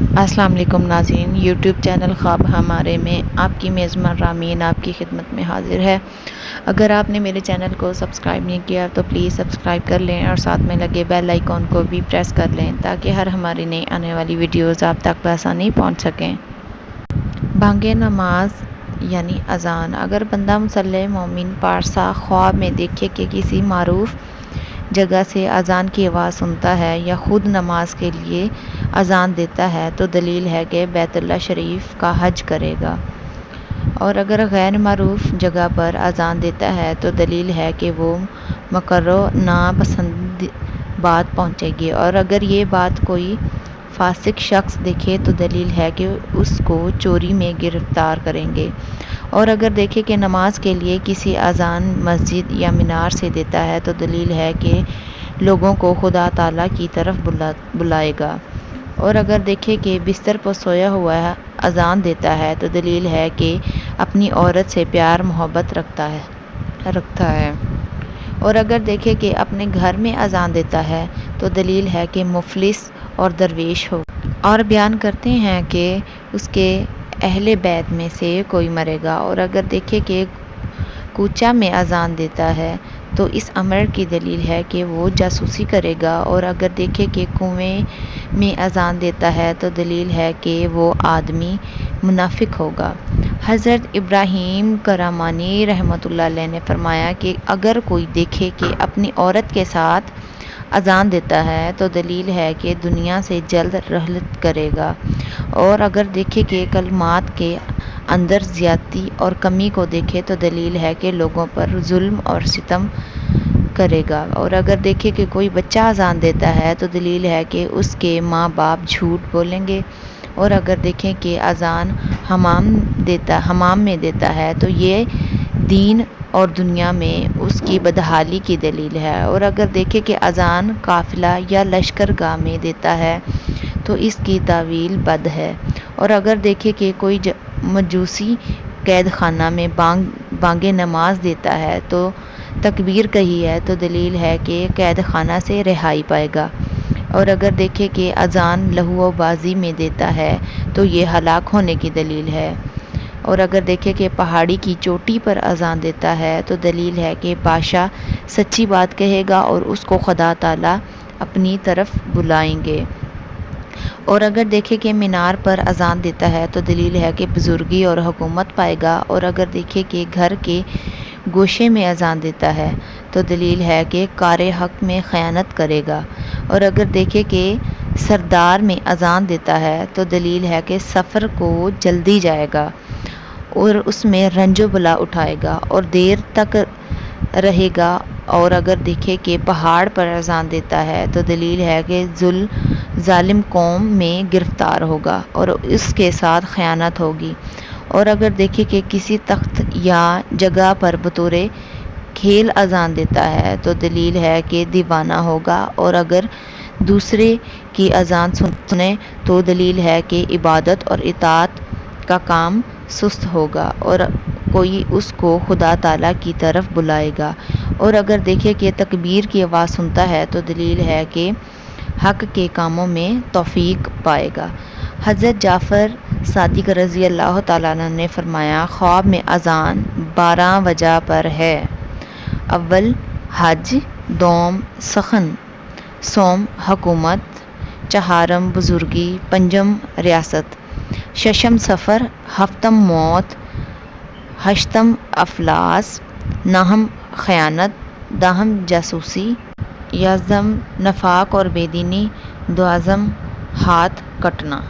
السلام علیکم ناظرین، یوٹیوب چینل خواب ہمارے میں آپ کی میزبان رامین آپ کی خدمت میں حاضر ہے۔ اگر آپ نے میرے چینل کو سبسکرائب نہیں کیا تو پلیز سبسکرائب کر لیں اور ساتھ میں لگے بیل آئیکن کو بھی پریس کر لیں تاکہ ہر ہماری نئی آنے والی ویڈیوز آپ تک بآسانی پہنچ سکیں۔ بانگ نماز یعنی اذان۔ اگر بندہ مسلح مومن پارسا خواب میں دیکھے کہ کسی معروف جگہ سے اذان کی آواز سنتا ہے یا خود نماز کے لیے اذان دیتا ہے تو دلیل ہے کہ بیت اللہ شریف کا حج کرے گا، اور اگر غیر معروف جگہ پر اذان دیتا ہے تو دلیل ہے کہ وہ مکروہ ناپسند بات پہنچے گی، اور اگر یہ بات کوئی فاسق شخص دیکھے تو دلیل ہے کہ اس کو چوری میں گرفتار کریں گے، اور اگر دیکھے کہ نماز کے لیے کسی اذان مسجد یا مینار سے دیتا ہے تو دلیل ہے کہ لوگوں کو خدا تعالیٰ کی طرف بلائے گا، اور اگر دیکھے کہ بستر پر سویا ہوا اذان دیتا ہے تو دلیل ہے کہ اپنی عورت سے پیار محبت رکھتا ہے، اور اگر دیکھے کہ اپنے گھر میں اذان دیتا ہے تو دلیل ہے کہ مفلس اور درویش ہو، اور بیان کرتے ہیں کہ اس کے اہل بیت میں سے کوئی مرے گا، اور اگر دیکھے کہ کوچہ میں اذان دیتا ہے تو اس امر کی دلیل ہے کہ وہ جاسوسی کرے گا، اور اگر دیکھے کہ کنویں میں اذان دیتا ہے تو دلیل ہے کہ وہ آدمی منافق ہوگا۔ حضرت ابراہیم کرامانی رحمۃ اللہ علیہ نے فرمایا کہ اگر کوئی دیکھے کہ اپنی عورت کے ساتھ اذان دیتا ہے تو دلیل ہے کہ دنیا سے جلد رحلت کرے گا، اور اگر دیکھے کہ کلمات کے اندر زیادتی اور کمی کو دیکھے تو دلیل ہے کہ لوگوں پر ظلم اور ستم کرے گا، اور اگر دیکھے کہ کوئی بچہ اذان دیتا ہے تو دلیل ہے کہ اس کے ماں باپ جھوٹ بولیں گے، اور اگر دیکھیں کہ اذان حمام میں دیتا ہے تو یہ دین اور دنیا میں اس کی بدحالی کی دلیل ہے، اور اگر دیکھے کہ اذان قافلہ یا لشکرگاہ میں دیتا ہے تو اس کی تاویل بد ہے، اور اگر دیکھے کہ کوئی مجوسی قید خانہ میں بانگ نماز دیتا ہے تو تکبیر کہی ہے تو دلیل ہے کہ قید خانہ سے رہائی پائے گا، اور اگر دیکھے کہ اذان لہو و بازی میں دیتا ہے تو یہ ہلاک ہونے کی دلیل ہے، اور اگر دیکھے کہ پہاڑی کی چوٹی پر اذان دیتا ہے تو دلیل ہے کہ بادشاہ سچی بات کہے گا اور اس کو خدا تعالیٰ اپنی طرف بلائیں گے، اور اگر دیکھے کہ مینار پر اذان دیتا ہے تو دلیل ہے کہ بزرگی اور حکومت پائے گا، اور اگر دیکھے کہ گھر کے گوشے میں اذان دیتا ہے تو دلیل ہے کہ کار حق میں خیانت کرے گا، اور اگر دیکھے کہ سردار میں اذان دیتا ہے تو دلیل ہے کہ سفر کو جلدی جائے گا اور اس میں رنج و بلا اٹھائے گا اور دیر تک رہے گا، اور اگر دیکھے کہ پہاڑ پر اذان دیتا ہے تو دلیل ہے کہ ظالم قوم میں گرفتار ہوگا اور اس کے ساتھ خیانت ہوگی، اور اگر دیکھے کہ کسی تخت یا جگہ پر بطور کھیل اذان دیتا ہے تو دلیل ہے کہ دیوانہ ہوگا، اور اگر دوسرے کی اذان سنے تو دلیل ہے کہ عبادت اور اطاعت کا کام سست ہوگا اور کوئی اس کو خدا تعالیٰ کی طرف بلائے گا، اور اگر دیکھے کہ تکبیر کی آواز سنتا ہے تو دلیل ہے کہ حق کے کاموں میں توفیق پائے گا۔ حضرت جعفر صادق رضی اللہ تعالیٰ عنہ نے فرمایا، خواب میں اذان 12 وجہ پر ہے: اول حج، دوم سخن، سوم حکومت، چہارم بزرگی، پنجم ریاست، ششم سفر، ہفتم موت، ہشتم افلاس، نہم خیانت، دہم جاسوسی، یازدہم نفاق اور بے دینی، دوازدہم ہاتھ کٹنا۔